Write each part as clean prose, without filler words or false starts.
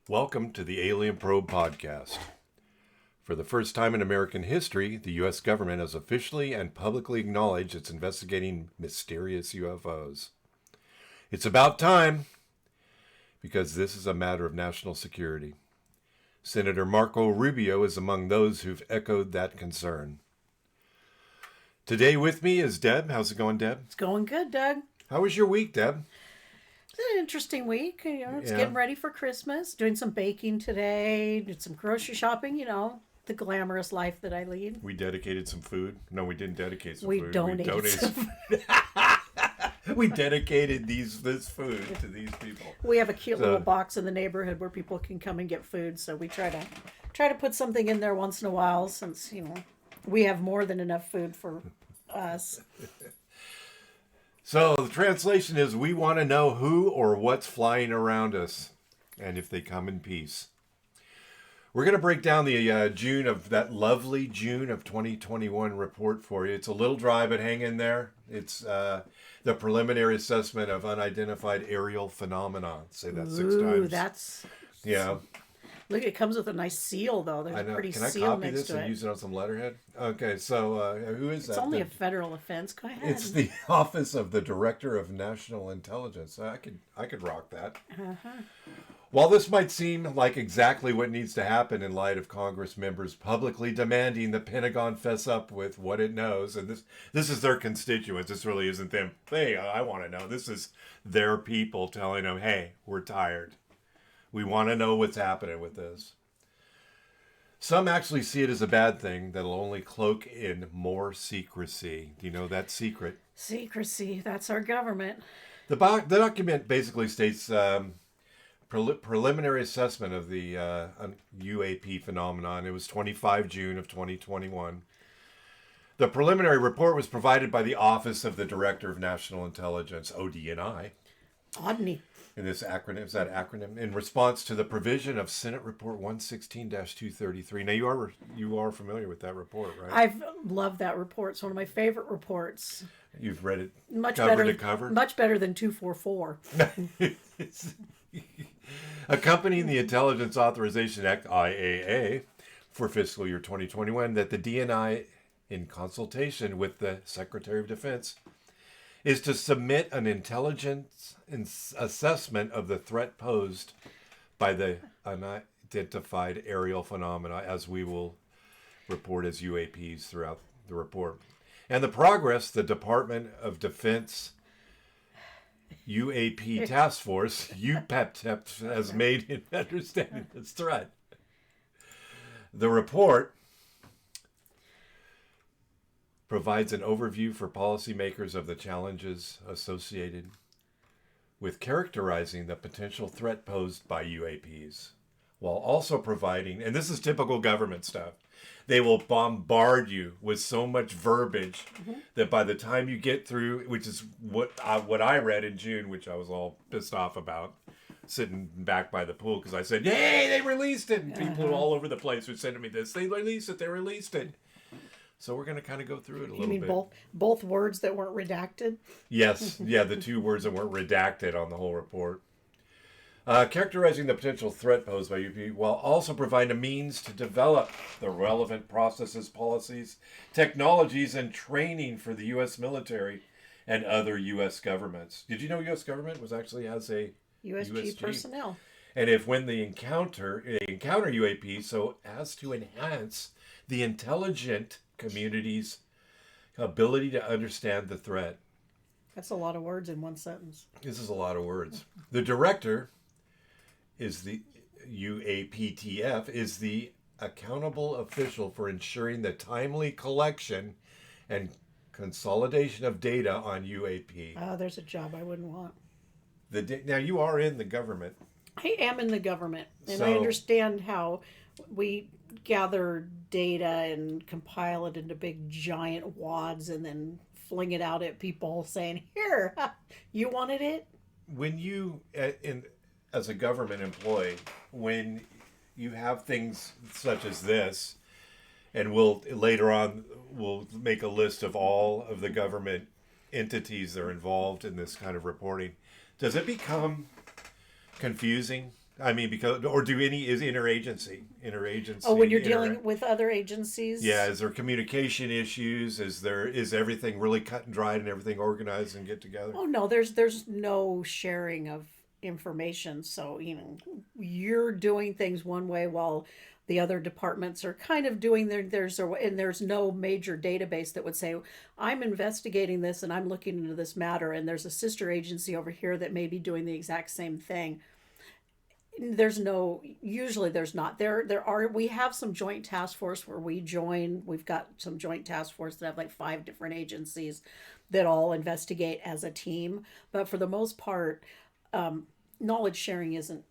Welcome to the Alien Probe Podcast. For the first time in American history, the U.S. government has officially and publicly acknowledged it's investigating mysterious UFOs. It's about time, because this is a matter of national security. Senator Marco Rubio is among those who've echoed that concern. Today with me is Deb. How's it going, Deb? It's going good, Doug. How was your week, Deb? It's an interesting week. It's getting ready for Christmas. Doing some baking today. Did some grocery shopping. The glamorous life that I lead. We dedicated some food. No, we didn't dedicate some We food. donated some food. We dedicated this food to these people. We have a cute little box in the neighborhood where people can come and get food. So we try to put something in there once in a while, since we have more than enough food for us. So the translation is, we want to know who or what's flying around us, and if they come in peace. We're going to break down the that lovely June of 2021 report for you. It's a little dry, but hang in there. It's the preliminary assessment of unidentified aerial phenomena. Say that 6 times. Ooh, that's... Yeah. Look, it comes with a nice seal, though. There's a pretty seal next to it. Can I copy this and use it on some letterhead? Okay, so who is that? It's only a federal offense. Go ahead. It's the Office of the Director of National Intelligence. I could rock that. Uh-huh. While this might seem like exactly what needs to happen in light of Congress members publicly demanding the Pentagon fess up with what it knows, and this is their constituents. This really isn't them. Hey, I want to know. This is their people telling them, hey, we're tired. We want to know what's happening with this. Some actually see it as a bad thing that'll only cloak in more secrecy. Do you know that secret? Secrecy. That's our government. The document basically states preliminary assessment of the UAP phenomenon. It was 25 June of 2021. The preliminary report was provided by the Office of the Director of National Intelligence, ODNI. ODNI. In this acronym, is that acronym? In response to the provision of Senate Report 116-233. Now, you are familiar with that report, right? I've loved that report. It's one of my favorite reports. You've read it much cover better, to cover? Much better than 244. Accompanying the Intelligence Authorization Act, IAA, for fiscal year 2021, that the DNI, in consultation with the Secretary of Defense, is to submit an intelligence assessment of the threat posed by the unidentified aerial phenomena, as we will report as UAPs throughout the report. And the progress the Department of Defense UAP Task Force, UPEP, has made in understanding this threat. The report provides an overview for policymakers of the challenges associated with characterizing the potential threat posed by UAPs, while also providing, and this is typical government stuff, they will bombard you with so much verbiage that by the time you get through, which is what I read in June, which I was all pissed off about, sitting back by the pool, because I said, yay, they released it, and people all over the place were sending me this, they released it. So we're going to kind of go through it a little bit. You mean both words that weren't redacted? Yes. Yeah, the 2 words that weren't redacted on the whole report. Characterizing the potential threat posed by UAP, while also providing a means to develop the relevant processes, policies, technologies, and training for the U.S. military and other U.S. governments. Did you know U.S. government has a USG personnel? And if when they encounter UAP, so as to enhance the intelligent community's ability to understand the threat. That's a lot of words in one sentence. This is a lot of words. The director is the UAPTF, is the accountable official for ensuring the timely collection and consolidation of data on UAP. There's a job I wouldn't want. Now, you are in the government. I am in the government, and I understand how we gather data and compile it into big giant wads and then fling it out at people saying, here, you wanted it? When you, as a government employee, when you have things such as this, and later on we'll make a list of all of the government entities that are involved in this kind of reporting, does it become confusing I mean, because or do any is interagency? Oh, when you're dealing with other agencies? Yeah, is there communication issues? Is everything really cut and dried and everything organized and get together? Oh no, there's no sharing of information. So, you're doing things one way while the other departments are kind of doing theirs, and there's no major database that would say, I'm investigating this and I'm looking into this matter, and there's a sister agency over here that may be doing the exact same thing. There's no, usually there's not. We have some joint task force where we join. We've got some joint task force that have like 5 different agencies that all investigate as a team. But for the most part, knowledge sharing isn't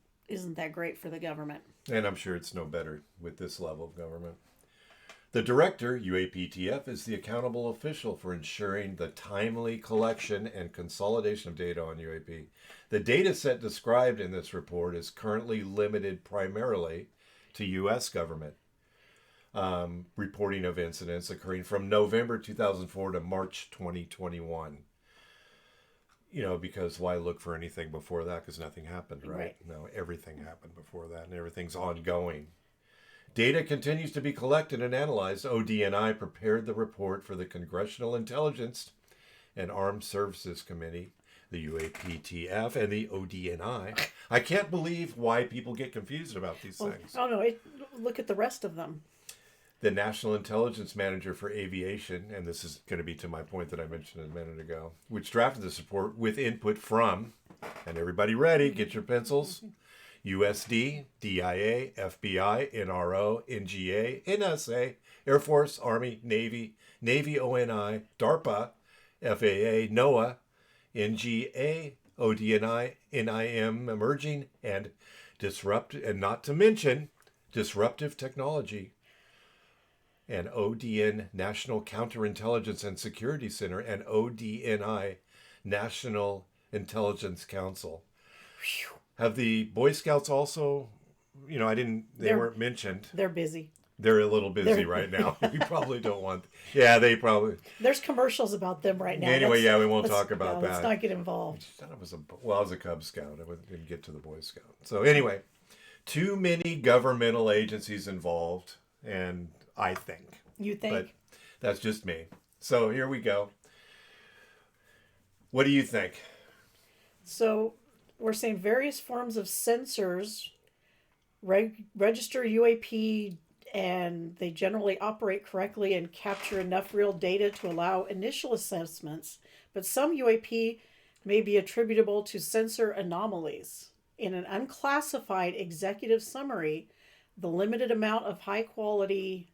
that great for the government. And I'm sure it's no better with this level of government. The director, UAPTF, is the accountable official for ensuring the timely collection and consolidation of data on UAP. The data set described in this report is currently limited primarily to U.S. government reporting of incidents occurring from November 2004 to March 2021. Because why look for anything before that? Because nothing happened, right? No, everything happened before that, and everything's ongoing. Data continues to be collected and analyzed. ODNI prepared the report for the Congressional Intelligence and Armed Services Committee, the UAPTF, and the ODNI. I can't believe why people get confused about these things. Oh, no, look at the rest of them. The National Intelligence Manager for Aviation, and this is going to be to my point that I mentioned a minute ago, which drafted this report with input from, and everybody ready, get your pencils, USD, DIA, FBI, NRO, NGA, NSA, Air Force, Army, Navy, Navy ONI, DARPA, FAA, NOAA, NGA, ODNI, NIM, Emerging, and not to mention Disruptive Technology, and ODN National Counterintelligence and Security Center, and ODNI National Intelligence Council. Whew. Have the Boy Scouts also, they weren't mentioned. They're busy. They're a little busy right now. We probably don't want, they probably. There's commercials about them right now. Anyway, we won't talk about that. Let's not get involved. I was a Cub Scout. I didn't get to the Boy Scout. So anyway, too many governmental agencies involved, and I think. You think? But that's just me. So here we go. What do you think? So we're saying various forms of sensors register UAP, and they generally operate correctly and capture enough real data to allow initial assessments. But some UAP may be attributable to sensor anomalies. In an unclassified executive summary, the limited amount of high-quality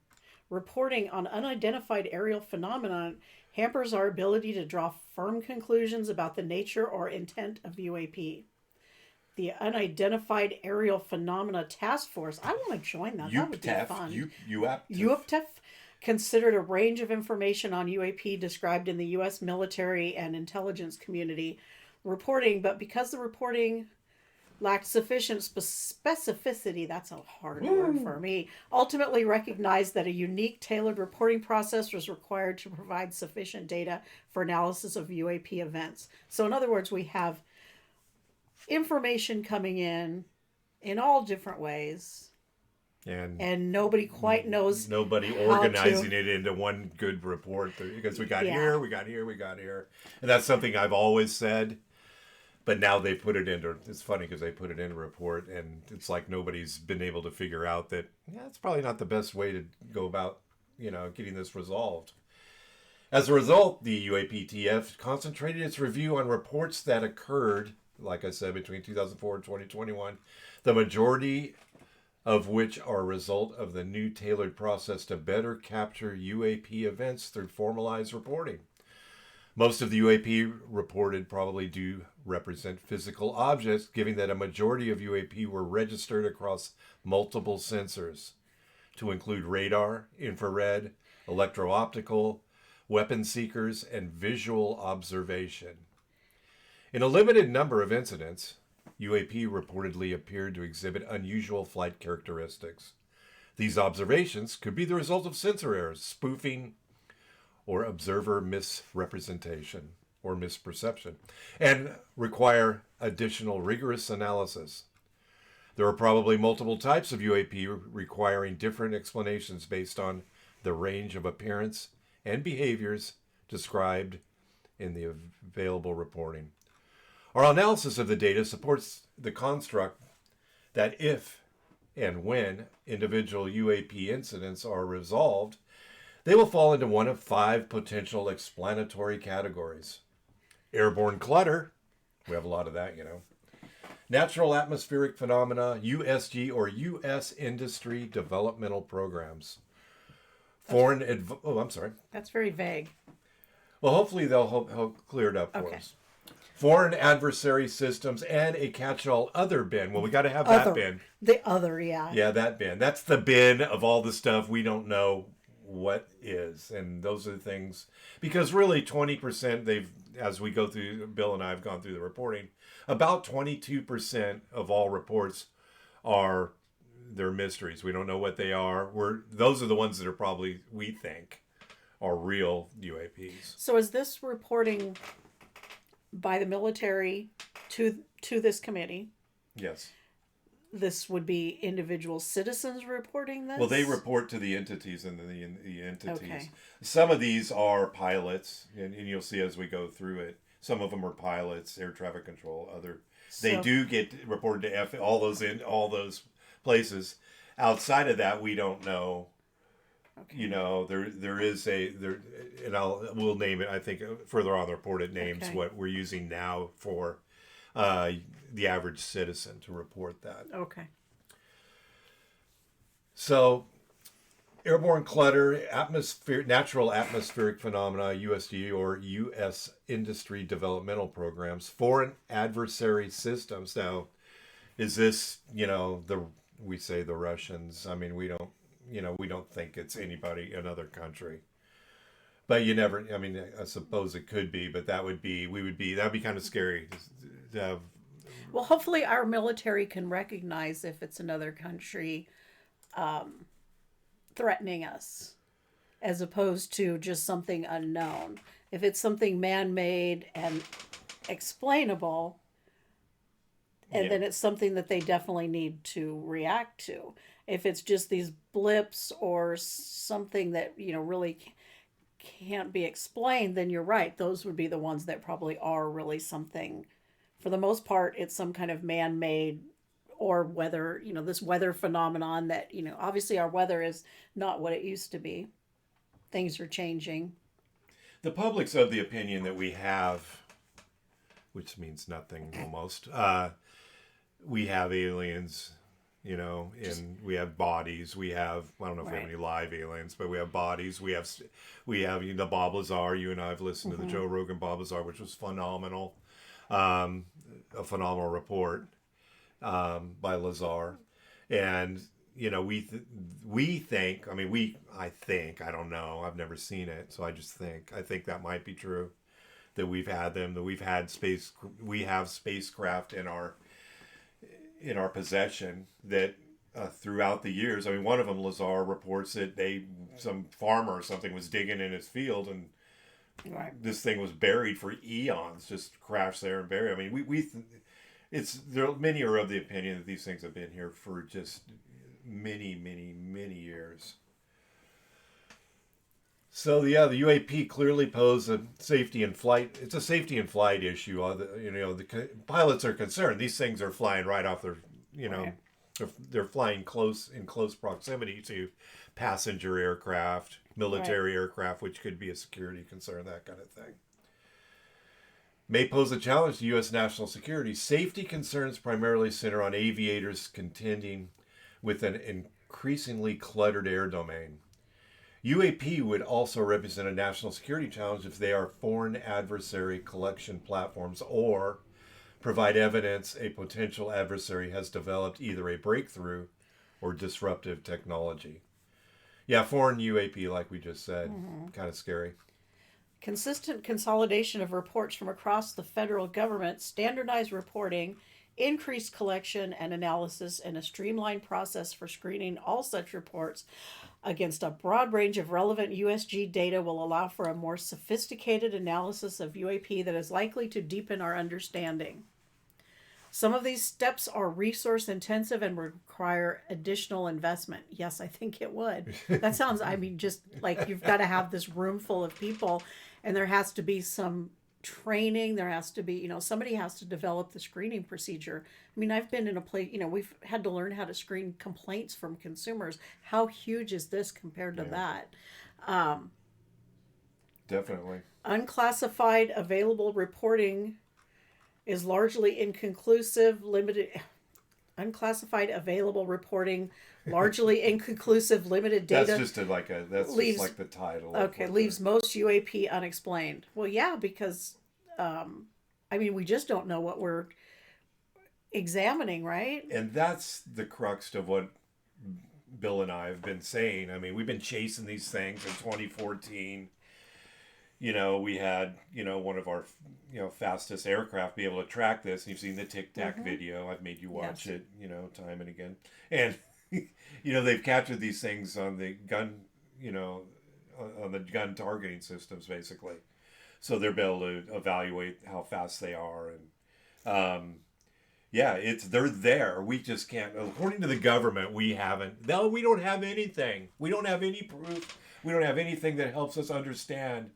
reporting on unidentified aerial phenomenon hampers our ability to draw firm conclusions about the nature or intent of UAP. The Unidentified Aerial Phenomena Task Force. I want to join that. That would be fun. UAP considered a range of information on UAP described in the U.S. military and intelligence community reporting, but because the reporting lacked sufficient specificity, that's a hard word for me, ultimately recognized that a unique tailored reporting process was required to provide sufficient data for analysis of UAP events. So in other words, we have information coming in all different ways, and nobody quite knows. Nobody organizing it into one good report, because we got here, and that's something I've always said. But now they put it into. It's funny because they put it in a report, and it's like nobody's been able to figure out that. Yeah, it's probably not the best way to go about, getting this resolved. As a result, the UAPTF concentrated its review on reports that occurred, like I said, between 2004 and 2021, the majority of which are a result of the new tailored process to better capture UAP events through formalized reporting. Most of the UAP reported probably do represent physical objects, given that a majority of UAP were registered across multiple sensors, to include radar, infrared, electro-optical, weapon seekers, and visual observation. In a limited number of incidents, UAP reportedly appeared to exhibit unusual flight characteristics. These observations could be the result of sensor errors, spoofing, or observer misrepresentation or misperception, and require additional rigorous analysis. There are probably multiple types of UAP requiring different explanations based on the range of appearance and behaviors described in the available reporting. Our analysis of the data supports the construct that if and when individual UAP incidents are resolved, they will fall into one of 5 potential explanatory categories. Airborne clutter, we have a lot of that, Natural atmospheric phenomena, USG or U.S. industry developmental programs. I'm sorry. That's very vague. Well, hopefully they'll help clear it up for us. Foreign adversary systems and a catch-all other bin. Well, we got to have that bin. The other, yeah. Yeah, that bin. That's the bin of all the stuff we don't know what is. And those are the things. Because really 20%, as we go through, Bill and I have gone through the reporting, about 22% of all reports they're mysteries. We don't know what they are. Those are the ones that are probably, we think, are real UAPs. So is this reporting by the military to this committee? Yes. This would be individual citizens reporting this? Well, they report to the entities and the entities. Okay. Some of these are pilots, and you'll see as we go through it. Some of them are pilots, air traffic control. They do get reported to all those places. Outside of that, we don't know. Okay. We'll name it. I think further on the report it names what we're using now for the average citizen to report that. Okay. So, airborne clutter, natural atmospheric phenomena, USD or U.S. industry developmental programs, foreign adversary systems. Now, is this, we say the Russians. I mean, we don't think it's another country. But you never, I suppose it could be, but that'd be kind of scary to have. Well, hopefully our military can recognize if it's another country threatening us, as opposed to just something unknown. If it's something man-made and explainable, and then it's something that they definitely need to react to. If it's just these blips or something that, really can't be explained, then you're right. Those would be the ones that probably are really something. For the most part, it's some kind of man-made or weather, this weather phenomenon that, obviously our weather is not what it used to be. Things are changing. The public's of the opinion that we have, which means nothing almost, we have aliens, and we have bodies. We have, I don't know if we have any live aliens, but we have bodies. We have the Bob Lazar. You and I have listened to the Joe Rogan Bob Lazar, which was phenomenal. A phenomenal report by Lazar. And, we think, I don't know. I've never seen it. So I think that might be true, that we've had them, that we have spacecraft in our possession that throughout the years, one of them, Lazar, reports that some farmer or something was digging in his field and this thing was buried for eons, just crashed there and buried. Many are of the opinion that these things have been here for just many, many, many years. So the UAP clearly pose a safety in flight. It's a safety in flight issue. The pilots are concerned. These things are flying right off their, they're flying in close proximity to passenger aircraft, military aircraft, which could be a security concern, that kind of thing. May pose a challenge to U.S. national security. Safety concerns primarily center on aviators contending with an increasingly cluttered air domain. UAP would also represent a national security challenge if they are foreign adversary collection platforms or provide evidence a potential adversary has developed either a breakthrough or disruptive technology. Yeah, foreign UAP, like we just said, kind of scary. Consistent consolidation of reports from across the federal government, standardized reporting, increased collection and analysis, and a streamlined process for screening all such reports against a broad range of relevant USG data will allow for a more sophisticated analysis of UAP that is likely to deepen our understanding. Some of these steps are resource intensive and require additional investment. Yes, I think it would. That sounds, I mean, just like you've got to have this room full of people, and there has to be some training. There has to be, somebody has to develop the screening procedure. I mean, I've been in a place, we've had to learn how to screen complaints from consumers. How huge is this compared to that? Definitely. Unclassified available reporting is largely inconclusive, limited. Unclassified available reporting, largely inconclusive, limited data. That's leaves, just like the title. Okay, leaves most UAP unexplained. Well, yeah, because we just don't know what we're examining, right? And that's the crux of what Bill and I have been saying. I mean, we've been chasing these things in 2014. We had, one of our, fastest aircraft be able to track this. You've seen the Tic Tac video. I've made you watch it, time and again. And, they've captured these things on the gun, on the gun targeting systems, basically. So they're able to evaluate how fast they are. And, they're there. We just can't, according to the government, we don't have anything. We don't have any proof. We don't have anything that helps us understand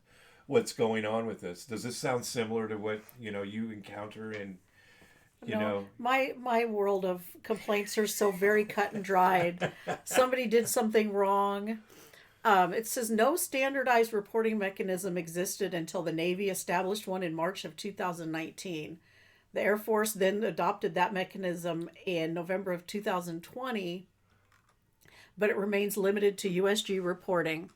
what's going on with this. Does this sound similar to what you encounter in my world of complaints are so very cut and dried. Somebody did something wrong. It says no standardized reporting mechanism existed until the Navy established one in March of 2019. The Air Force then adopted that mechanism in November of 2020, but it remains limited to USG reporting.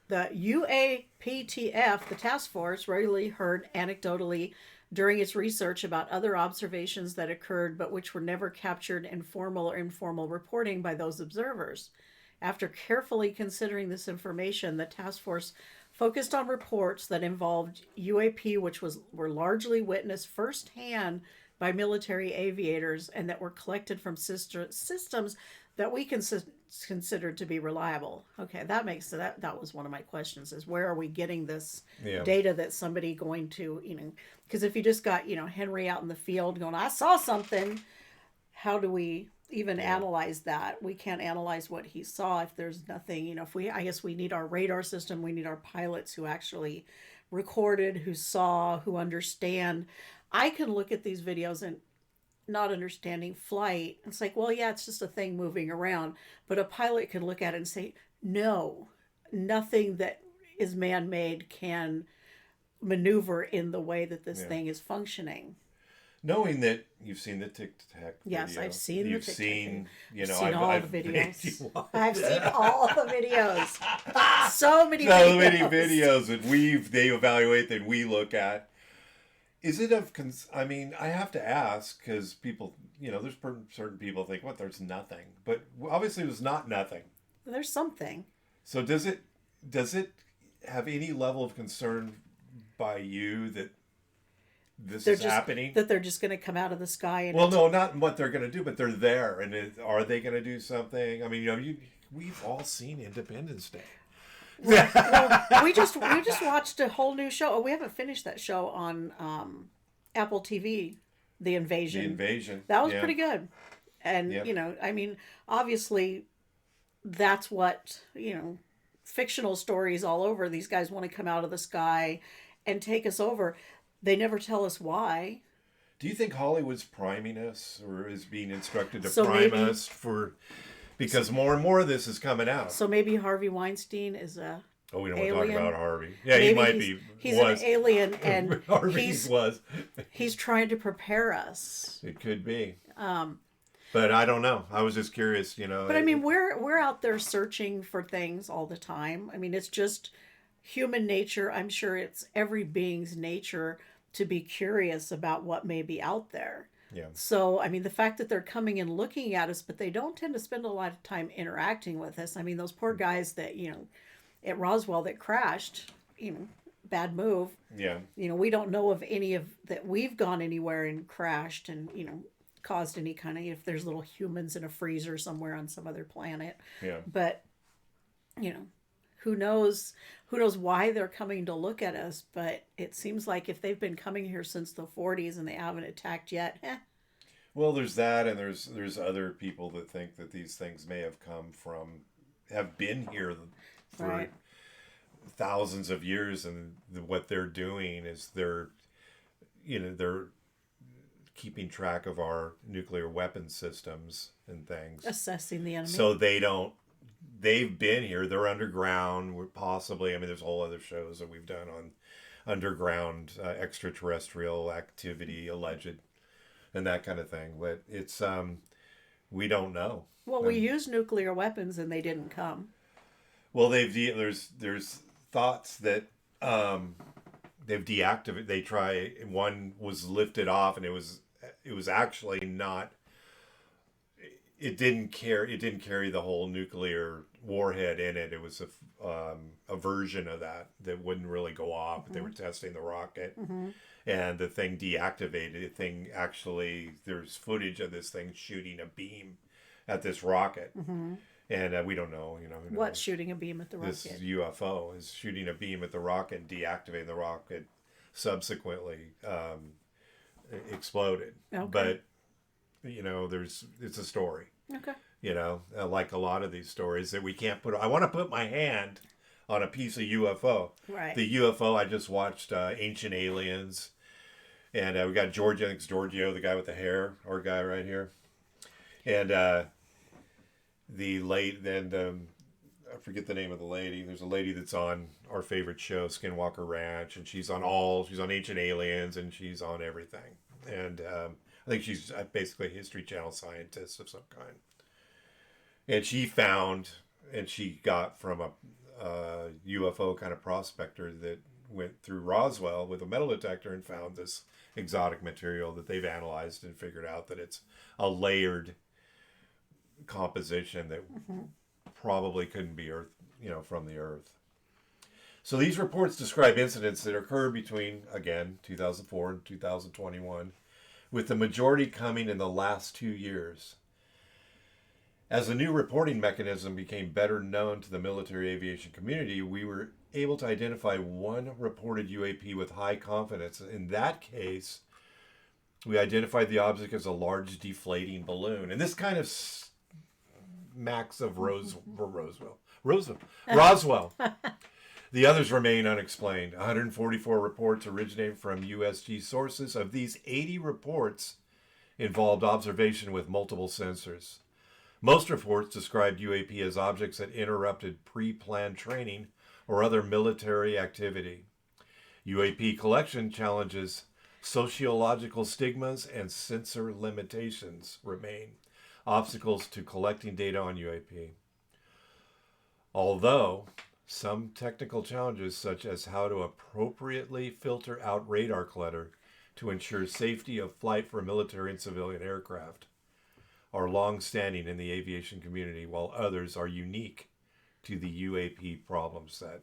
The UAPTF, the task force, regularly heard anecdotally during its research about other observations that occurred but which were never captured in formal or informal reporting by those observers. After carefully considering this information, the task force focused on reports that involved UAP, which were largely witnessed firsthand by military aviators and that were collected from systems that we considered to be reliable. Okay, that was one of my questions, is where are we getting this data that somebody going to, because if you just got, Henry out in the field going, I saw something, how do we even analyze that? We can't analyze what he saw if there's nothing, I guess we need our radar system, we need our pilots who actually recorded, who saw, who understand. I can look at these videos and not understanding flight. It's like, well, yeah, it's just a thing moving around. But a pilot can look at it and say, no, nothing that is man-made can maneuver in the way that this thing is functioning. Knowing that you've seen the Tic Tac video. Yes, I've seen the Tic Tac. You've seen all the videos. I've seen all the videos. So many videos that they evaluate, that we look at. Is it I have to ask, because people, there's certain people think, what, there's nothing. But obviously there's not nothing. There's something. So does it have any level of concern by you that this is happening? That they're just going to come out of the sky? And no, not what they're going to do, but they're there. And are they going to do something? I mean, we've all seen Independence Day. Well, we just watched a whole new show. Oh, we haven't finished that show on Apple TV, The Invasion. That was pretty good. And, obviously that's what, fictional stories all over. These guys want to come out of the sky and take us over. They never tell us why. Do you think Hollywood's priming us, or is being instructed to prime us for... Because more and more of this is coming out. So maybe Harvey Weinstein is a we don't alien. Want to talk about Harvey. Yeah, maybe he might be. He's an alien, and Harvey was. He's trying to prepare us. It could be. But I don't know. I was just curious, But I mean, we're out there searching for things all the time. I mean, it's just human nature. I'm sure it's every being's nature to be curious about what may be out there. Yeah. So, I mean, the fact that they're coming and looking at us, but they don't tend to spend a lot of time interacting with us. I mean, those poor guys that, at Roswell that crashed, bad move. Yeah. We don't know of any of that we've gone anywhere and crashed and, caused any kind of, if there's little humans in a freezer somewhere on some other planet. Yeah. But, who knows why they're coming to look at us, but it seems like if they've been coming here since the 40s and they haven't attacked yet, Well, there's that, and there's other people that think that these things may have been here for Right. thousands of years, and what they're doing is they're keeping track of our nuclear weapon systems and things. Assessing the enemy. So they've been here. They're underground, possibly. I mean, there's whole other shows that we've done on underground extraterrestrial activity, alleged, and that kind of thing. But it's we don't know. Well, we used nuclear weapons and they didn't come. Well, there's thoughts that they've deactivated. They try. One was lifted off, and it was actually not. It didn't carry the whole nuclear warhead in it. It was a version of that wouldn't really go off. Mm-hmm. They were testing the rocket, and the thing deactivated. The thing actually, there's footage of this thing shooting a beam at this rocket, and we don't know. What's shooting a beam at the rocket? This UFO is shooting a beam at the rocket, and deactivating the rocket. Subsequently, exploded. Okay. But it's a story. Okay. Like a lot of these stories that we can't put. I want to put my hand on a piece of UFO. Right. The UFO. I just watched Ancient Aliens, and we got George. I think it's Giorgio, the guy with the hair, our guy right here, and I forget the name of the lady. There's a lady that's on our favorite show, Skinwalker Ranch, and she's on Ancient Aliens, and she's on everything. And I think she's basically a History Channel scientist of some kind. And she got from a UFO kind of prospector that went through Roswell with a metal detector and found this exotic material that they've analyzed and figured out that it's a layered composition that probably couldn't be from the Earth. So these reports describe incidents that occurred between, again, 2004 and 2021, with the majority coming in the last 2 years. As the new reporting mechanism became better known to the military aviation community, we were able to identify one reported UAP with high confidence. In that case, we identified the object as a large deflating balloon. And this kind of smacks of Roswell. The others remain unexplained. 144 reports originating from USG sources. Of these, 80 reports involved observation with multiple sensors. Most reports described UAP as objects that interrupted pre-planned training or other military activity. UAP collection challenges sociological stigmas and sensor limitations remain obstacles to collecting data on UAP. Although some technical challenges, such as how to appropriately filter out radar clutter to ensure safety of flight for military and civilian aircraft, are long-standing in the aviation community, while others are unique to the UAP problem set.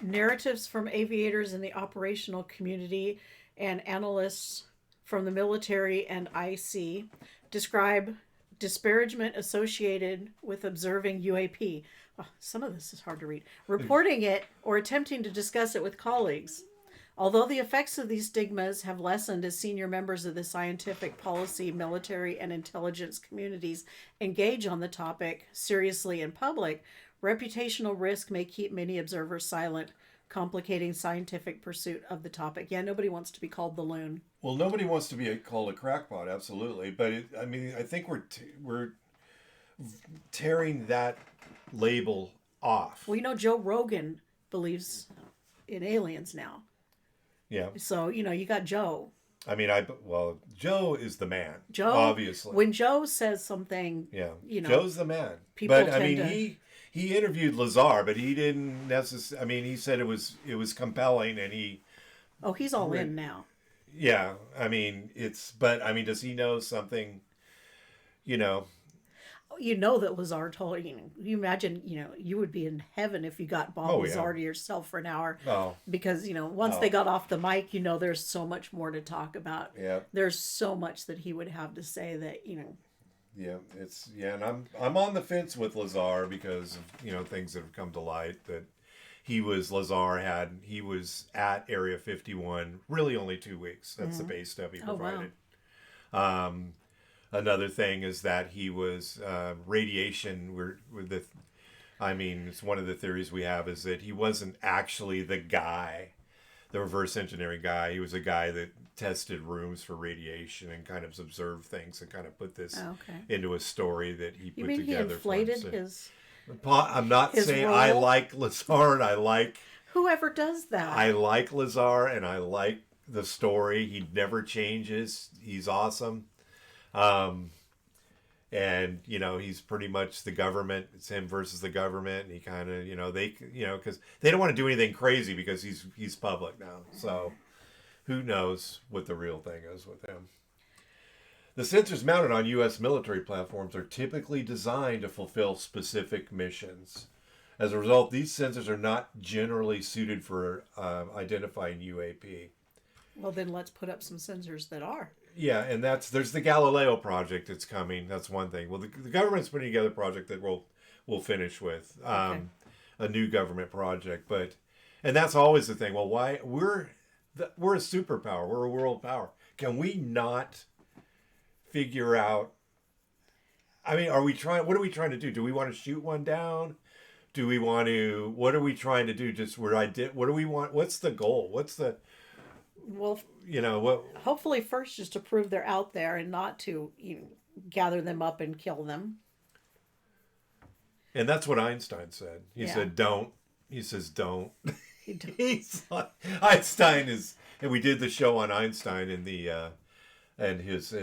Narratives from aviators in the operational community and analysts from the military and IC describe disparagement associated with observing UAP. Oh, some of this is hard to read. Reporting it or attempting to discuss it with colleagues. Although the effects of these stigmas have lessened as senior members of the scientific, policy, military, and intelligence communities engage on the topic seriously in public, reputational risk may keep many observers silent, complicating scientific pursuit of the topic. Yeah, nobody wants to be called the loon. Well, nobody wants to be called a crackpot, absolutely. But I think we're tearing that label off. Well, Joe Rogan believes in aliens now. Yeah. So, you got Joe. Joe is the man. Joe, obviously. When Joe says something, Joe's the man. He interviewed Lazar, but he didn't necessarily. He said it was compelling, and he. Oh, he's all in now. Yeah, does he know something? That Lazar told you imagine, you would be in heaven if you got Bob Lazar to yourself for an hour. Oh. Because, once they got off the mic, there's so much more to talk about. Yeah. There's so much that he would have to say that, Yeah, and I'm on the fence with Lazar because of, things that have come to light that he was at Area 51 really only 2 weeks. That's the base stuff he provided. Another thing is that he was radiation. It's one of the theories we have is that he wasn't actually the guy, the reverse engineering guy. He was a guy that tested rooms for radiation and kind of observed things and kind of put this into a story that he put together. He inflated his? I'm not saying role? I like Lazar and I like whoever does that. I like Lazar and I like the story. He never changes. He's awesome. And he's pretty much the government. It's him versus the government. And he kind of, because they don't want to do anything crazy because he's public now. So who knows what the real thing is with him. The sensors mounted on U.S. military platforms are typically designed to fulfill specific missions. As a result, these sensors are not generally suited for identifying UAP. Well, then let's put up some sensors that are. Yeah, and there's the Galileo project that's coming. That's one thing. Well, the government's putting together a project that we'll finish with, a new government project. And that's always the thing. Well, why we're a superpower. We're a world power. Can we not figure out? I mean, what are we trying to do? Do we want to shoot one down? Do we want to? What are we trying to do? What do we want? What's the goal? What's the? Well, what? Hopefully, first just to prove they're out there and not to gather them up and kill them. And that's what Einstein said. He said, "Don't." He says, "Don't." He's like, Einstein is, and we did the show on Einstein and and his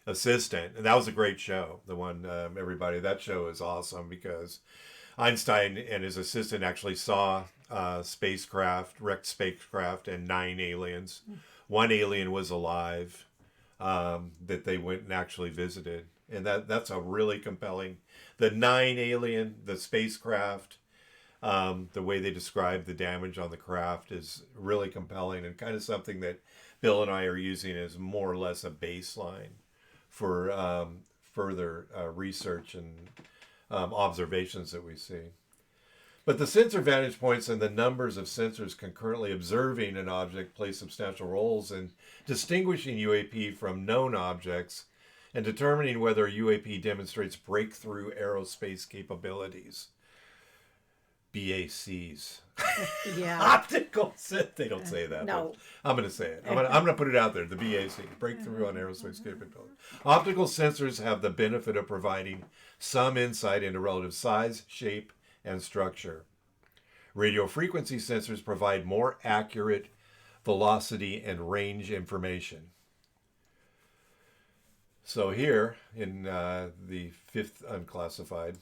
assistant, and that was a great show. The one everybody, that show is awesome because Einstein and his assistant actually saw wrecked spacecraft, and 9 aliens. One alien was alive that they went and actually visited, and that's a really compelling. The 9 alien, the spacecraft, the way they describe the damage on the craft is really compelling and kind of something that Bill and I are using as more or less a baseline for further research and observations that we see. But the sensor vantage points and the numbers of sensors concurrently observing an object play substantial roles in distinguishing UAP from known objects and determining whether a UAP demonstrates breakthrough aerospace capabilities. BACs. Yeah. Optical set. They don't say that. No. I'm going to say it. I'm going to put it out there. The BAC. Breakthrough on aerospace capability. Optical sensors have the benefit of providing some insight into relative size, shape, and structure. Radio frequency sensors provide more accurate velocity and range information. So here in the 5th unclassified,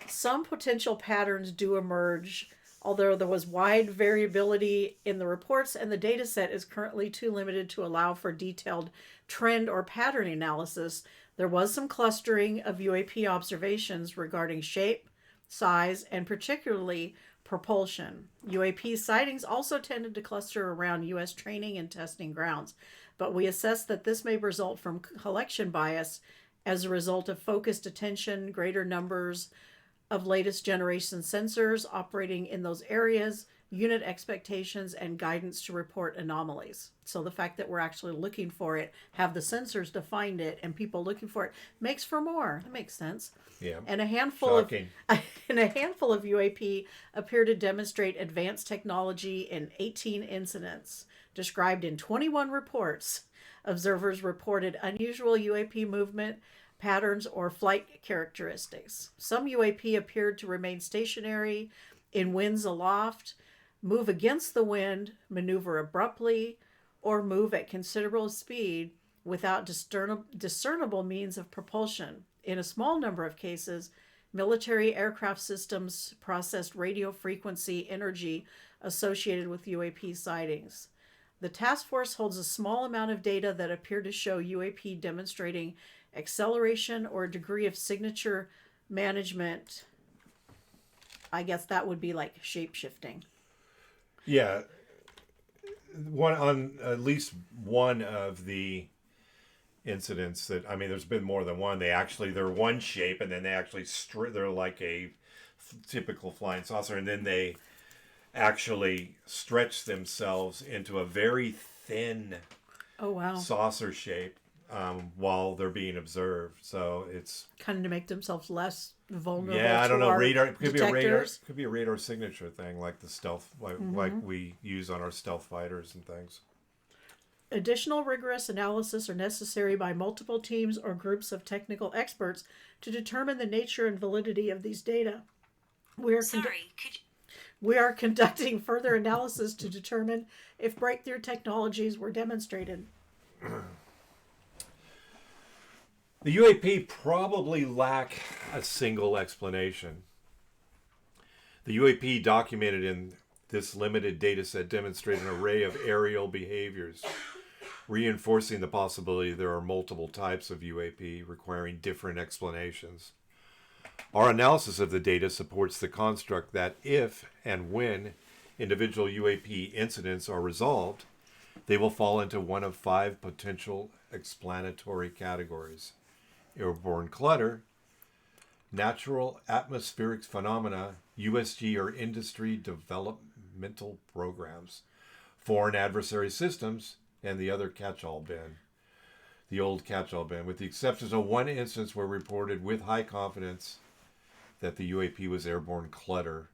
some potential patterns do emerge, although there was wide variability in the reports and the data set is currently too limited to allow for detailed trend or pattern analysis. There was some clustering of UAP observations regarding shape, size, and particularly propulsion. UAP sightings also tended to cluster around U.S. training and testing grounds, but we assess that this may result from collection bias as a result of focused attention, greater numbers of latest generation sensors operating in those areas, unit expectations, and guidance to report anomalies. So the fact that we're actually looking for it, have the sensors to find it, and people looking for it makes for more. That makes sense. Yeah. And a handful of UAP appear to demonstrate advanced technology in 18 incidents, described in 21 reports. Observers reported unusual UAP movement patterns or flight characteristics. Some UAP appeared to remain stationary in winds aloft, move against the wind, maneuver abruptly, or move at considerable speed without discernible means of propulsion. In a small number of cases, military aircraft systems processed radio frequency energy associated with UAP sightings. The task force holds a small amount of data that appear to show UAP demonstrating acceleration or degree of signature management. I guess that would be like shape-shifting. Yeah. On at least one of the incidents that, there's been more than one. They're one shape, and then they actually they're like a typical flying saucer, and then they actually stretch themselves into a very thin Oh, wow. saucer shape while they're being observed. So it's kind of to make themselves less vulnerable. Yeah, I don't know. Radar could detectors. be a radar. Could be a radar signature thing, like the stealth, like we use on our stealth fighters and things. Additional rigorous analysis are necessary by multiple teams or groups of technical experts to determine the nature and validity of these data. We are conducting further analysis to determine if breakthrough technologies were demonstrated. The UAP probably lack a single explanation. The UAP documented in this limited data set demonstrate an array of aerial behaviors, reinforcing the possibility there are multiple types of UAP requiring different explanations. Our analysis of the data supports the construct that if and when individual UAP incidents are resolved, they will fall into one of 5 potential explanatory categories: airborne clutter, natural atmospheric phenomena, USG or industry developmental programs, foreign adversary systems, and the other catch-all bin. The old catch-all bin, with the exception of one instance where reported with high confidence that the UAP was airborne clutter,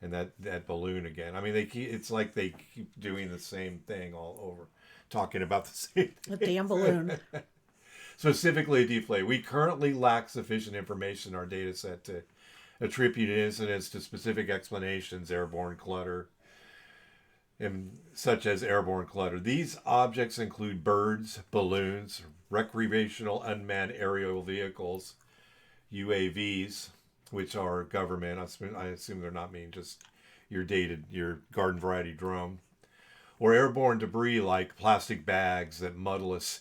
and that balloon again. I mean, it's like they keep doing the same thing all over, talking about the same thing. The damn balloon. Specifically, deflate. We currently lack sufficient information in our data set to attribute incidents to specific explanations, airborne clutter, and such as airborne clutter. These objects include birds, balloons, recreational unmanned aerial vehicles, UAVs, which are government. I assume they're not mean just your garden variety drone, or airborne debris like plastic bags that muddle us.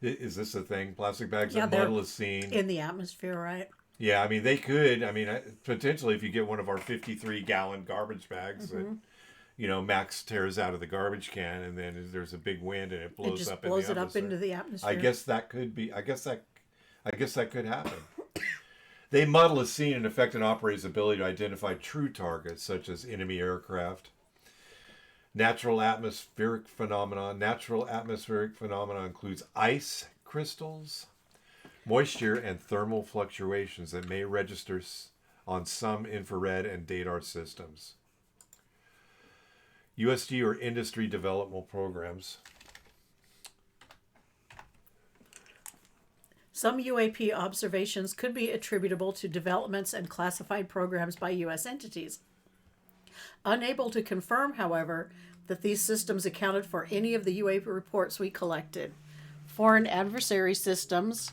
Is this a thing? Plastic bags that muddle a scene in the atmosphere, right? Yeah, I mean they could. I mean potentially if you get one of our 53-gallon garbage bags that Max tears out of the garbage can, and then there's a big wind and it blows up into the atmosphere. I guess that could be. I guess that could happen. They muddle a scene and affect an operator's ability to identify true targets, such as enemy aircraft. Natural atmospheric phenomena includes ice crystals, moisture, and thermal fluctuations that may register on some infrared and radar systems. USG or industry developmental programs. Some UAP observations could be attributable to developments and classified programs by U.S. entities. Unable to confirm, however, that these systems accounted for any of the UAP reports we collected. Foreign adversary systems.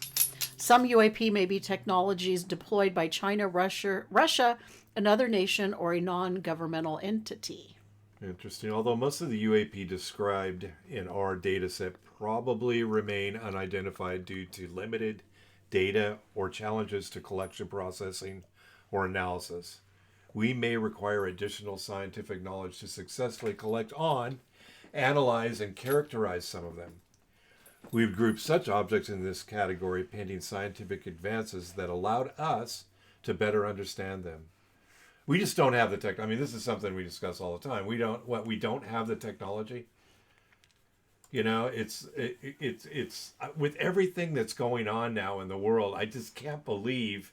Some UAP may be technologies deployed by China, Russia, another nation, or a non-governmental entity. Interesting. Although most of the UAP described in our data set probably remain unidentified due to limited data or challenges to collection processing or analysis. We may require additional scientific knowledge to successfully collect on, analyze, and characterize some of them. We've grouped such objects in this category pending scientific advances that allowed us to better understand them. We just don't have the tech. I mean, this is something we discuss all the time. We don't have the technology. It's with everything that's going on now in the world. I just can't believe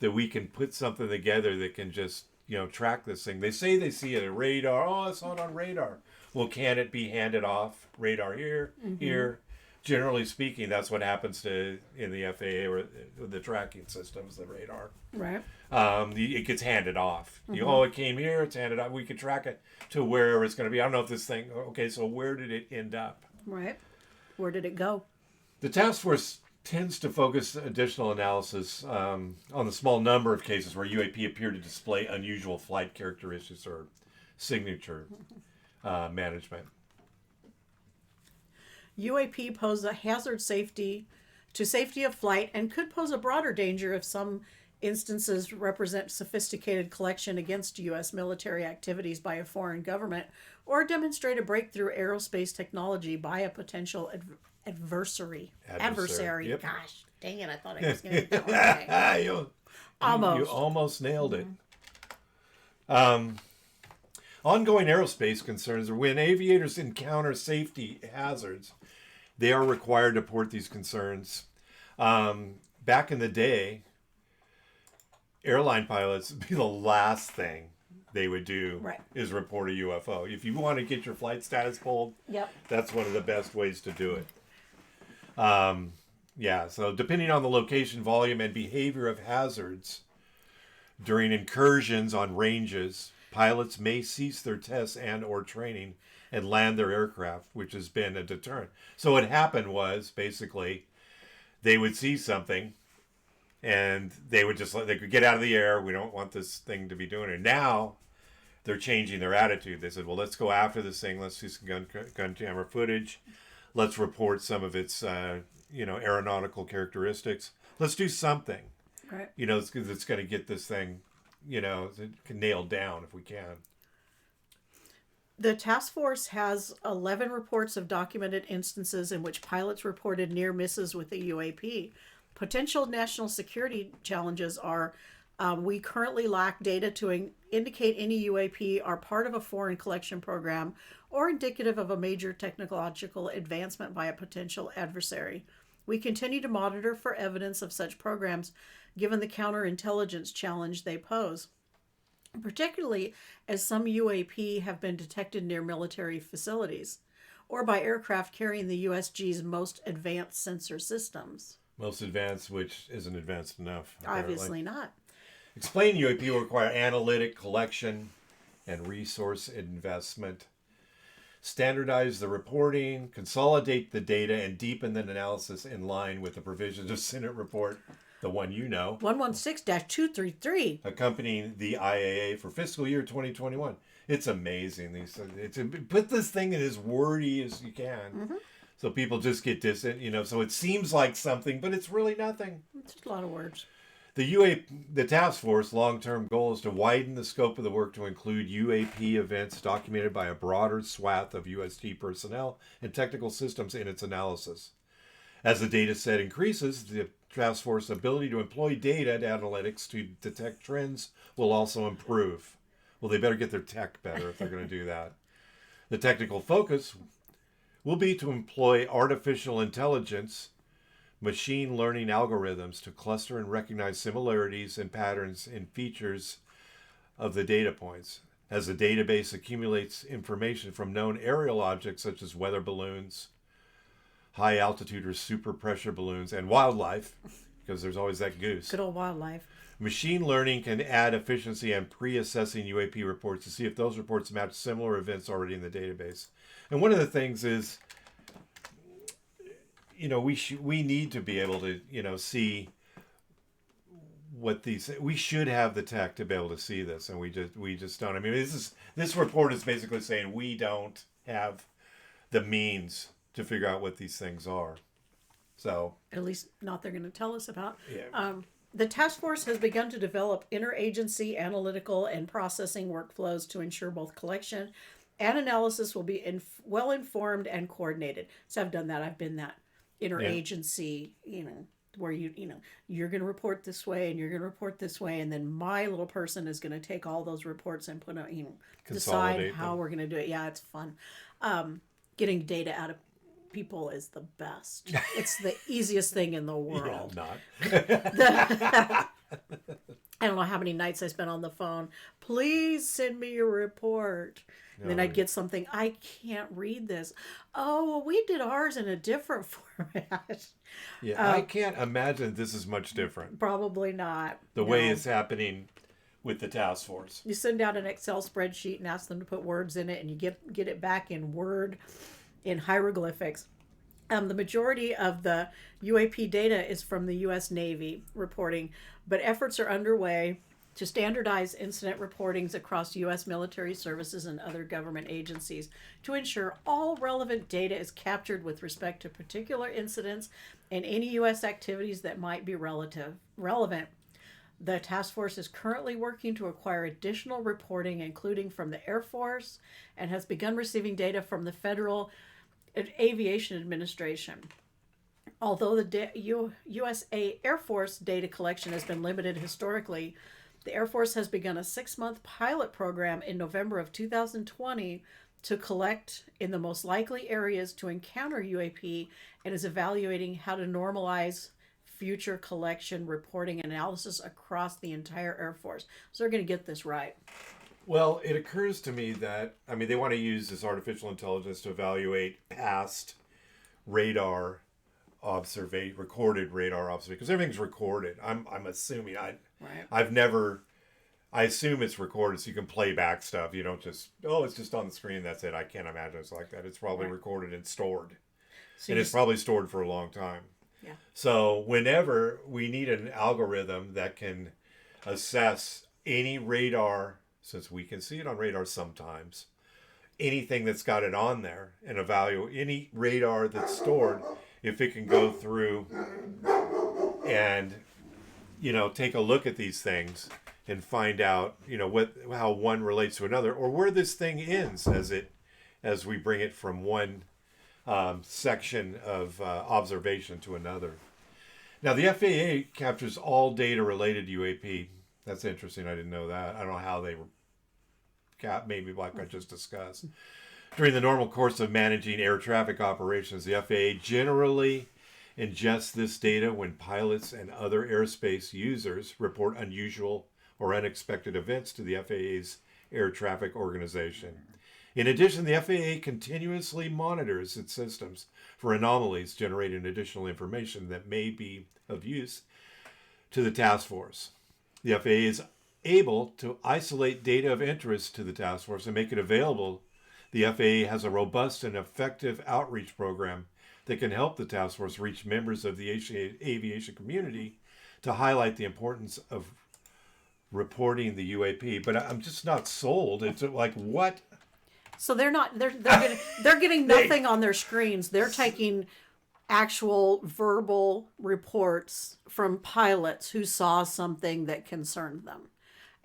that we can put something together that can just track this thing. They say they see it at radar. Oh, it's not on radar. Well, can it be handed off? Radar here, here. Generally speaking, that's what happens in the FAA or the tracking systems, the radar. Right. It gets handed off. It came here, it's handed off. We could track it to wherever it's going to be. I don't know if this thing, okay, so where did it end up? Right. Where did it go? The task force tends to focus additional analysis on the small number of cases where UAP appear to display unusual flight characteristics or signature management. UAP pose a hazard to safety of flight and could pose a broader danger if some instances represent sophisticated collection against U.S. military activities by a foreign government or demonstrate a breakthrough aerospace technology by a potential adversary. Yep. Gosh, dang it, I thought I was going to get that one right. Almost. You almost nailed it. Ongoing aerospace concerns are when aviators encounter safety hazards They are required to report these concerns. Back in the day, airline pilots would be the last thing they would do is report a UFO. If you want to get your flight status pulled, that's one of the best ways to do it. So depending on the location, volume, and behavior of hazards during incursions on ranges, pilots may cease their tests and or training and land their aircraft, which has been a deterrent. So what happened was basically they would see something and they would they could get out of the air. We don't want this thing to be doing it. Now they're changing their attitude. They said, well, let's go after this thing. Let's see some gun camera footage. Let's report some of its, aeronautical characteristics. Let's do something. Right. It's going to get this thing, nailed down if we can. The task force has 11 reports of documented instances in which pilots reported near misses with the UAP. Potential national security challenges are we currently lack data to indicate any UAP are part of a foreign collection program or indicative of a major technological advancement by a potential adversary. We continue to monitor for evidence of such programs given the counterintelligence challenge they pose, particularly as some UAP have been detected near military facilities or by aircraft carrying the USG's most advanced sensor systems. Most advanced, which isn't advanced enough. Apparently. Obviously not. Explain UAP will require analytic collection and resource investment. Standardize the reporting, consolidate the data, and deepen the analysis in line with the provisions of Senate Report, the one 116-233, accompanying the IAA for fiscal year 2021. It's amazing. Put this thing in as wordy as you can, so people just get distant. So it seems like something, but it's really nothing. It's just a lot of words. The task force long-term goal is to widen the scope of the work to include UAP events documented by a broader swath of USG personnel and technical systems in its analysis. As the data set increases, the task force's ability to employ data analytics to detect trends will also improve. Well, they better get their tech better if they're going to do that. The technical focus will be to employ artificial intelligence, machine learning algorithms to cluster and recognize similarities and patterns in features of the data points. As the database accumulates information from known aerial objects such as weather balloons, high altitude or super pressure balloons, and wildlife, because there's always that goose. Good old wildlife. Machine learning can add efficiency in pre-assessing UAP reports to see if those reports match similar events already in the database. And one of the things is, we need to be able to, see what we should have the tech to be able to see this, and we just don't. I mean, this report is basically saying we don't have the means to figure out what these things are. So at least not they're going to tell us about. Yeah. The task force has begun to develop interagency analytical and processing workflows to ensure both collection and analysis will be well informed and coordinated. So I've done that. I've been that interagency, where you're going to report this way and you're going to report this way, and then my little person is going to take all those reports and put decide how we're going to do it. Yeah, it's fun. Getting data out of people is the best. It's the easiest thing in the world. Yeah, I don't know how many nights I spent on the phone. Please send me your report. And then I'd get something, I can't read this. Oh, well, we did ours in a different format. Yeah, I can't imagine this is much different. Probably not. The way it's happening with the task force. You send out an Excel spreadsheet and ask them to put words in it, and you get it back in Word, in hieroglyphics. The majority of the UAP data is from the U.S. Navy reporting, but efforts are underway to standardize incident reportings across U.S. military services and other government agencies to ensure all relevant data is captured with respect to particular incidents and any U.S. activities that might be relevant. The task force is currently working to acquire additional reporting, including from the Air Force, and has begun receiving data from the Federal Aviation Administration. Although the U.S. Air Force data collection has been limited historically, the Air Force has begun a 6-month pilot program in November of 2020 to collect in the most likely areas to encounter UAP and is evaluating how to normalize future collection, reporting, and analysis across the entire Air Force. So they're going to get this right. Well, it occurs to me that, I mean, they want to use this artificial intelligence to evaluate past radar recorded radar observation, because everything's recorded. I'm assuming. Right. I've never. I assume it's recorded so you can play back stuff. You don't just, it's just on the screen. That's it. I can't imagine it's like that. It's probably recorded and stored, and it's probably stored for a long time. Yeah. So whenever we need an algorithm that can assess any radar, since we can see it on radar sometimes, anything that's got it on there, and evaluate any radar that's stored, if it can go through and, take a look at these things and find out, how one relates to another, or where this thing ends as we bring it from one section of observation to another. Now, the FAA captures all data related to UAP. That's interesting. I didn't know that. I don't know how they maybe like I just discussed. During the normal course of managing air traffic operations, the FAA generally ingests this data when pilots and other airspace users report unusual or unexpected events to the FAA's air traffic organization. In addition, the FAA continuously monitors its systems for anomalies, generating additional information that may be of use to the task force. The FAA is able to isolate data of interest to the task force and make it available. The FAA has a robust and effective outreach program that can help the task force reach members of the aviation community to highlight the importance of reporting the UAP. But I'm just not sold. It's like, what? So they're getting nothing on their screens. They're taking actual verbal reports from pilots who saw something that concerned them.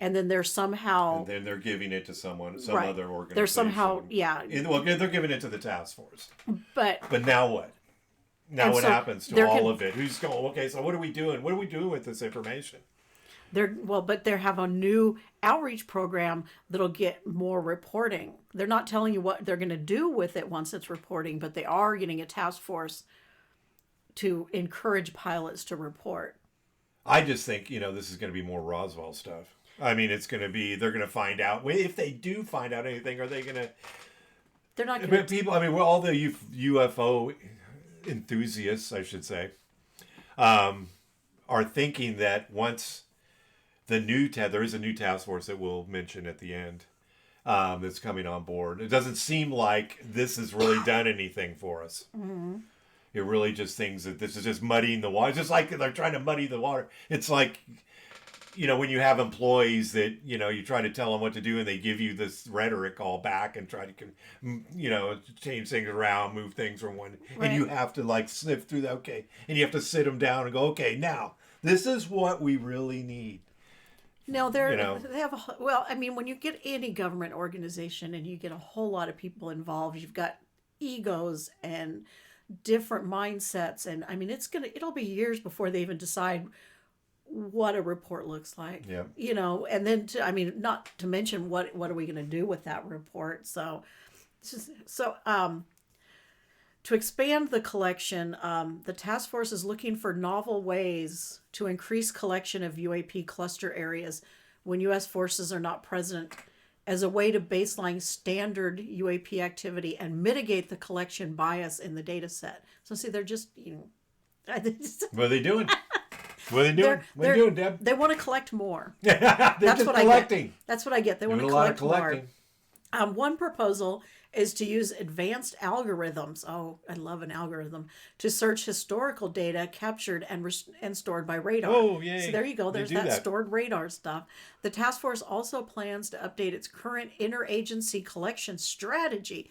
And then they're somehow... And then they're giving it to some other organization. They're somehow, Well, they're giving it to the task force. But now what? Now what happens to all of it? Who's going, okay, so what are we doing? What are we doing with this information? But they have a new outreach program that'll get more reporting. They're not telling you what they're going to do with it once it's reporting, but they are getting a task force to encourage pilots to report. I just think, this is going to be more Roswell stuff. I mean, it's going to be, they're going to find out. If they do find out anything, are they going to... They're not going to... People, all the UFO enthusiasts, I should say, are thinking that once there is a new task force that we'll mention at the end that's coming on board. It doesn't seem like this has really done anything for us. Mm-hmm. It really just thinks that this is just muddying the water. It's just like they're trying to muddy the water. It's like, when you have employees that, you try to tell them what to do and they give you this rhetoric all back and try to, change things around, move things from one. Right. And you have to sniff through that. Okay. And you have to sit them down and go, okay, now this is what we really need. No, they have when you get any government organization and you get a whole lot of people involved, you've got egos and different mindsets, and it'll be years before they even decide what a report looks like. Yeah. And then not to mention what are we going to do with that report? So to expand the collection, the task force is looking for novel ways to increase collection of UAP cluster areas when U.S. forces are not present, as a way to baseline standard UAP activity and mitigate the collection bias in the data set. So see, they're just, What are they doing? What are they doing? What are they doing, Deb? They want to collect more. That's what collecting. I get. That's what I get. They want to collect more. One proposal is to use advanced algorithms. Oh, I love an algorithm to search historical data captured and stored by radar. Oh, yay. So there you go. There's that stored radar stuff. The task force also plans to update its current interagency collection strategy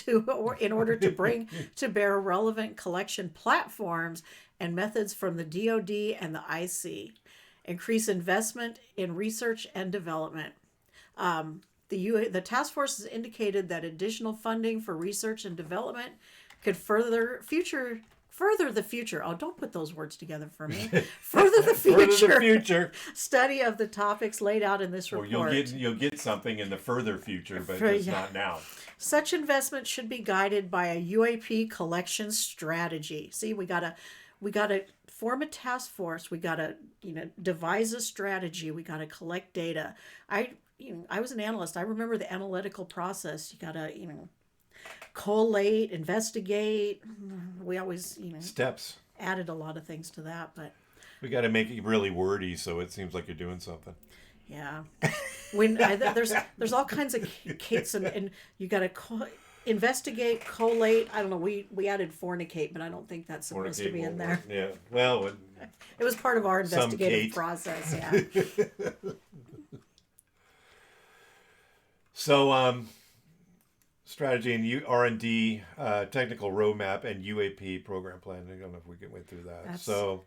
in order to bring to bear relevant collection platforms and methods from the DoD and the IC. Increase investment in research and development. The task force has indicated that additional funding for research and development could further future Further the future. Oh, don't put those words together for me. Further the future. Further the future. Study of the topics laid out in this report. Or you'll get something in the further future, but just not now. Such investment should be guided by a UAP collection strategy. See, we gotta form a task force. We gotta devise a strategy. We gotta collect data. I was an analyst. I remember the analytical process. You gotta collate, investigate. We always steps added a lot of things to that, but we got to make it really wordy so it seems like you're doing something. Yeah, there's all kinds of cates and you got to investigate, collate. I don't know. We added fornicate, but I don't think that's supposed to be in there. Yeah, well, it was part of our investigative process. Yeah. So, strategy and R&D, technical roadmap, and UAP program plan. I don't know if we went through that. So,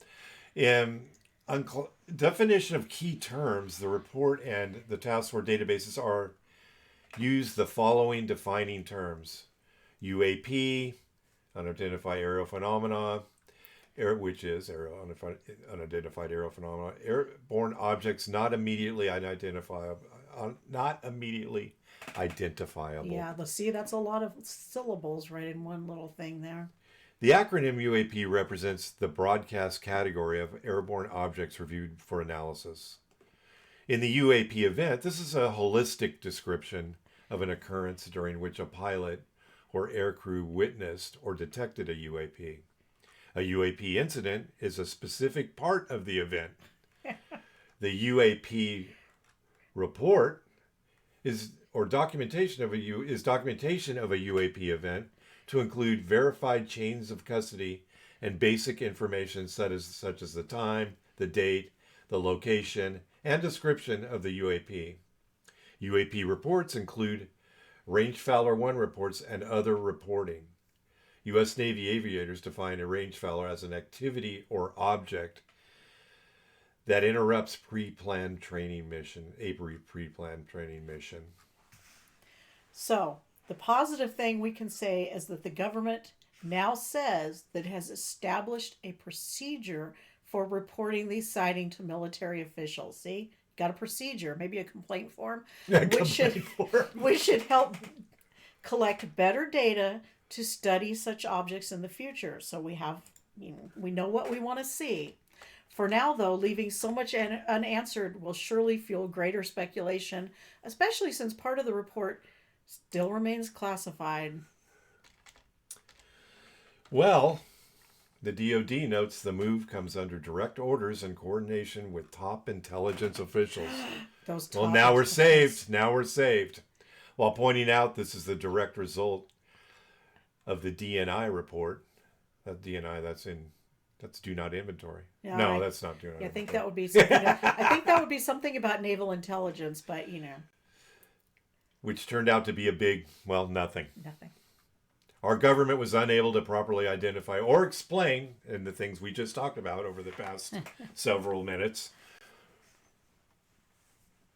definition of key terms, the report and the task force databases use the following defining terms: UAP, unidentified aerial phenomena, which is unidentified aerial phenomena, airborne objects not immediately identifiable. Yeah, let's see, that's a lot of syllables right in one little thing there. The acronym UAP represents the broadcast category of airborne objects reviewed for analysis. In the UAP event, this is a holistic description of an occurrence during which a pilot or aircrew witnessed or detected a UAP. A UAP incident is a specific part of the event. The UAP report is documentation of a UAP event to include verified chains of custody and basic information such as the time, the date, the location, and description of the UAP. UAP reports include range Fowler 1 reports and other reporting. U.S. Navy aviators define a range Fowler as an activity or object that interrupts a pre-planned training mission. So, the positive thing we can say is that the government now says that it has established a procedure for reporting these sightings to military officials. See? Got a procedure, maybe a complaint form, which should help collect better data to study such objects in the future. So we know what we want to see. For now, though, leaving so much unanswered will surely fuel greater speculation, especially since part of the report still remains classified. Well, the DoD notes the move comes under direct orders and coordination with top intelligence officials. Now we're saved. While pointing out this is the direct result of the DNI report. That DNI, that's do not inventory. Yeah, no, that's not do not inventory. I think that would be something. I think that would be something about naval intelligence, but which turned out to be nothing. Nothing. Our government was unable to properly identify or explain, in the things we just talked about over the past several minutes,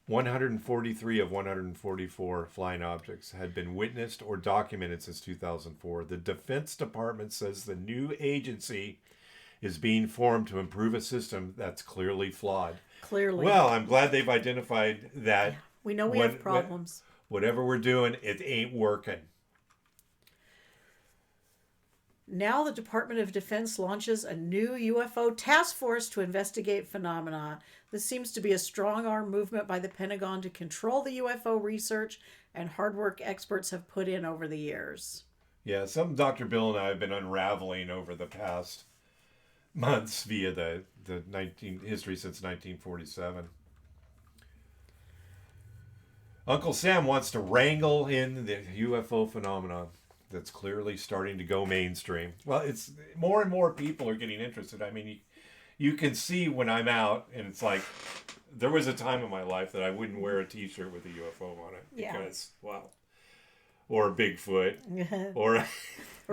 143 of 144 flying objects had been witnessed or documented since 2004. The Defense Department says the new agency is being formed to improve a system that's clearly flawed. Clearly. Well, I'm glad they've identified that. Yeah, we know we have problems. Whatever we're doing, it ain't working. Now the Department of Defense launches a new UFO task force to investigate phenomena. This seems to be a strong arm movement by the Pentagon to control the UFO research and hard work experts have put in over the years. Yeah, some Dr. Bill and I have been unraveling over the past months via the history since 1947. Uncle Sam wants to wrangle in the UFO phenomenon that's clearly starting to go mainstream. Well, it's more and more people are getting interested. I mean, you can see when I'm out, and it's like, there was a time in my life that I wouldn't wear a t-shirt with a UFO on it. Because, or Bigfoot, or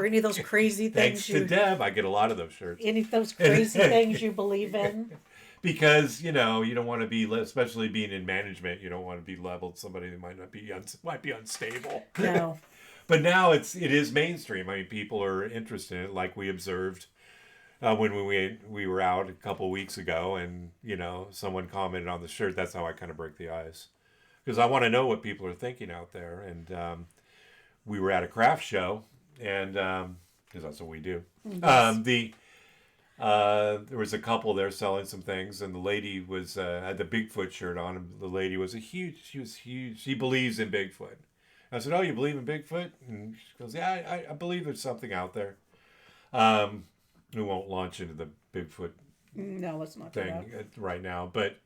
any of those crazy things. Thanks to Deb, I get a lot of those shirts. Any of those crazy things you believe in. Because, you don't want to be, especially being in management, you don't want to be labeled somebody that might be unstable. No. But now it is mainstream. I mean, people are interested in it, like we observed when we were out a couple weeks ago, and someone commented on the shirt. That's how I kind of break the ice, because I want to know what people are thinking out there. And we were at a craft show, and because that's what we do. Yes. There was a couple there selling some things, and the lady was had the Bigfoot shirt on. And the lady was she was huge. She believes in Bigfoot. I said, "Oh, you believe in Bigfoot?" And she goes, "Yeah, I believe there's something out there." We won't launch into the Bigfoot No, let's not do thing that. right now, but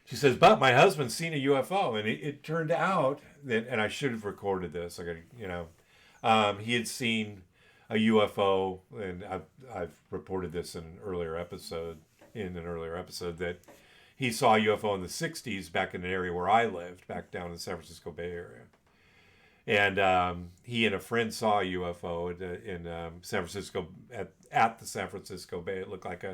she says, "But my husband's seen a UFO," and it turned out that, and I should have recorded this. I got, he had seen a UFO, and I've reported this in an earlier episode. That he saw a UFO in the '60s back in an area where I lived, back down in the San Francisco Bay Area. And he and a friend saw a UFO in San Francisco at the San Francisco Bay. It looked like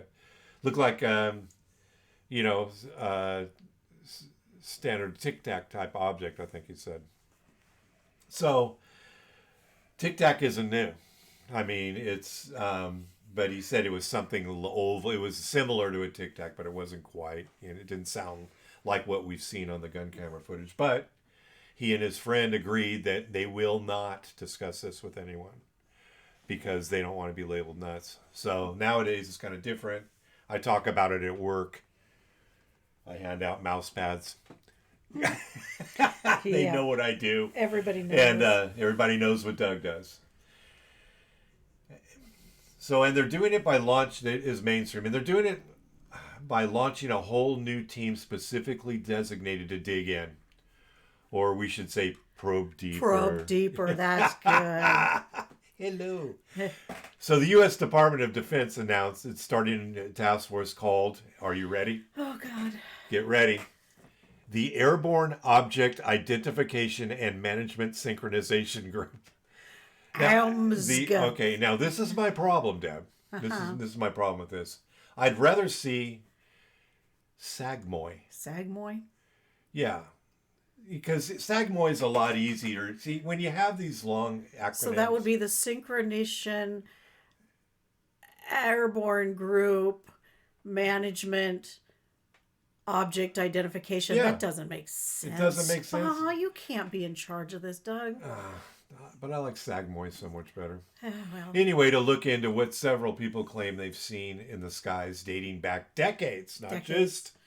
standard Tic Tac type object, I think he said. So Tic Tac isn't new. I mean, but he said it was something oval. It was similar to a Tic Tac, but it wasn't quite, and it didn't sound like what we've seen on the gun camera footage. But he and his friend agreed that they will not discuss this with anyone because they don't want to be labeled nuts. So nowadays it's kind of different. I talk about it at work. I hand out mouse pads. They know what I do. Everybody knows. And everybody knows what Doug does. So, and they're doing it by launch that is mainstream. And they're doing it by launching a whole new team specifically designated to dig in. Or we should say probe deeper. Probe deeper, that's good. Hello. So the U.S. Department of Defense announced it's starting a task force called, are you ready? Oh, God. Get ready. The Airborne Object Identification and Management Synchronization Group. Now, okay, now this is my problem, Deb. This is my problem with this. I'd rather see SAGMOI. SAGMOI? Yeah. Because SAGMOI is a lot easier. See, when you have these long acronyms. So that would be the Synchronization Airborne Group Management Object Identification. Yeah. That doesn't make sense. It doesn't make sense. Oh, you can't be in charge of this, Doug. But I like SAGMOI so much better. Well. Anyway, to look into what several people claim they've seen in the skies dating back decades, not just.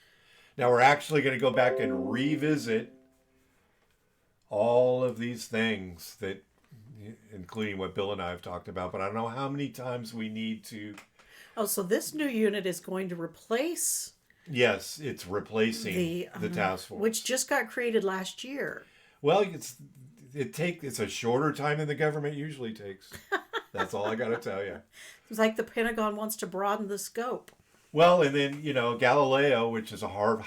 Now we're actually going to go back and revisit all of these things that, including what Bill and I have talked about, but I don't know how many times we need to. Oh, so this new unit is going to replace. Yes, it's replacing the task force, which just got created last year. Well, it's a shorter time than the government usually takes. That's all I got to tell you. It's like the Pentagon wants to broaden the scope. Well, and then Galileo, which is a Harvard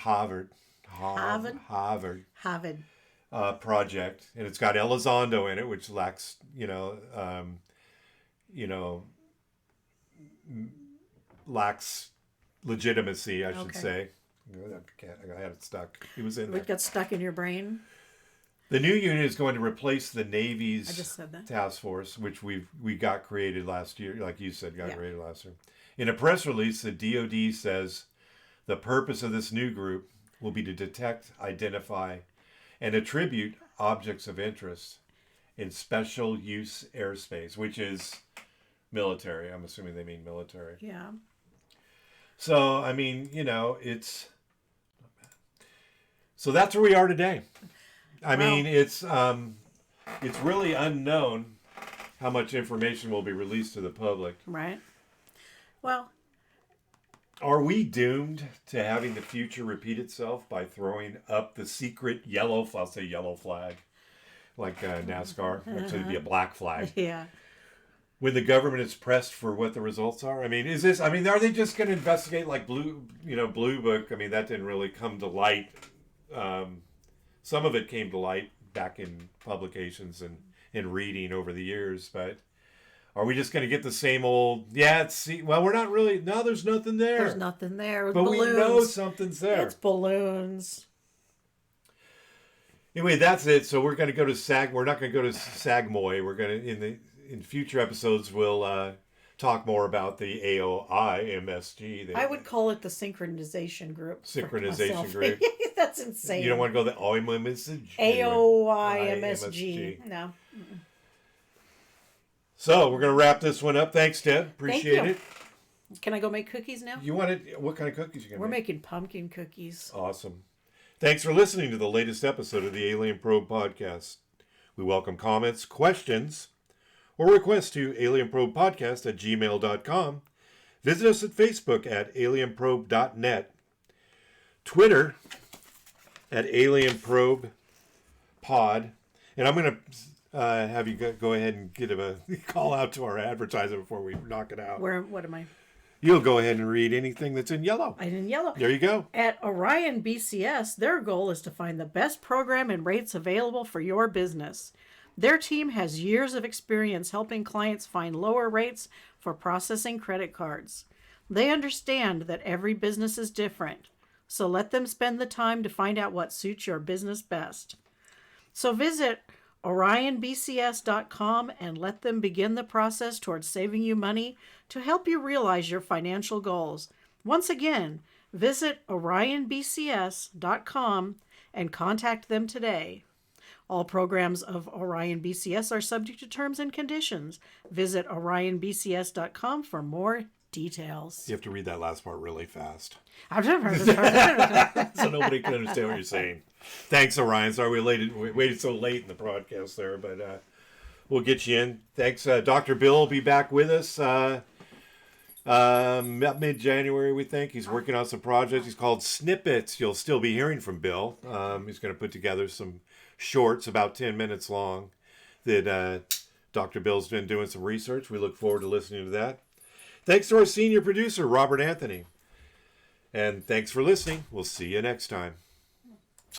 project, and it's got Elizondo in it, which lacks lacks legitimacy, I should say. I had it stuck. He was in there. It got stuck in your brain. The new unit is going to replace the Navy's I just said that. task force, which we got created last year, like you said, created last year. In a press release, the DoD says the purpose of this new group will be to detect, identify, and attribute objects of interest in special use airspace, which is military. I'm assuming they mean military. Yeah. So, I mean, it's... So that's where we are today. I mean, it's really unknown how much information will be released to the public. Right. Well, are we doomed to having the future repeat itself by throwing up the secret yellow flag, like NASCAR? Actually, it'd be a black flag. Yeah. When the government is pressed for what the results are? I mean, are they just going to investigate like Blue Book? I mean, that didn't really come to light. Some of it came to light back in publications and reading over the years, but are we just going to get the same old, we're not really, no, there's nothing there. There's nothing there. But balloons. We know something's there. It's balloons. Anyway, that's it. So we're going to go to we're not going to go to SAGMOI. We're going to, in future episodes, we'll talk more about the AOIMSG. I would call it the synchronization group. Synchronization group. That's insane. You don't want to go the OIMSG. AOIMSG. No. So we're going to wrap this one up. Thanks, Deb. Appreciate it. Can I go make cookies now? You wanted what kind of cookies you going to make? We're making pumpkin cookies. Awesome. Thanks for listening to the latest episode of the Alien Probe Podcast. We welcome comments, questions, or requests to alienprobepodcast@gmail.com. Visit us at Facebook at alienprobe.net, Twitter at alienprobepod, and I'm going to have you go ahead and get a call out to our advertiser before we knock it out. What am I? You'll go ahead and read anything that's in yellow. In yellow. There you go. At Orion BCS, their goal is to find the best program and rates available for your business. Their team has years of experience helping clients find lower rates for processing credit cards. They understand that every business is different, so let them spend the time to find out what suits your business best. So visit orionbcs.com and let them begin the process towards saving you money to help you realize your financial goals. Once again, visit orionbcs.com and contact them today. All programs of Orion BCS are subject to terms and conditions. Visit orionbcs.com for more details. You have to read that last part really fast. I've never heard of that. So nobody can understand what you're saying. Thanks, Orion. Sorry we waited so late in the broadcast there, but we'll get you in. Thanks. Dr. Bill will be back with us mid-January, we think. He's working on some projects. He's called Snippets. You'll still be hearing from Bill. He's going to put together some shorts about 10 minutes long that Dr. Bill's been doing some research. We look forward to listening to that. Thanks to our senior producer, Robert Anthony. And thanks for listening. We'll see you next time.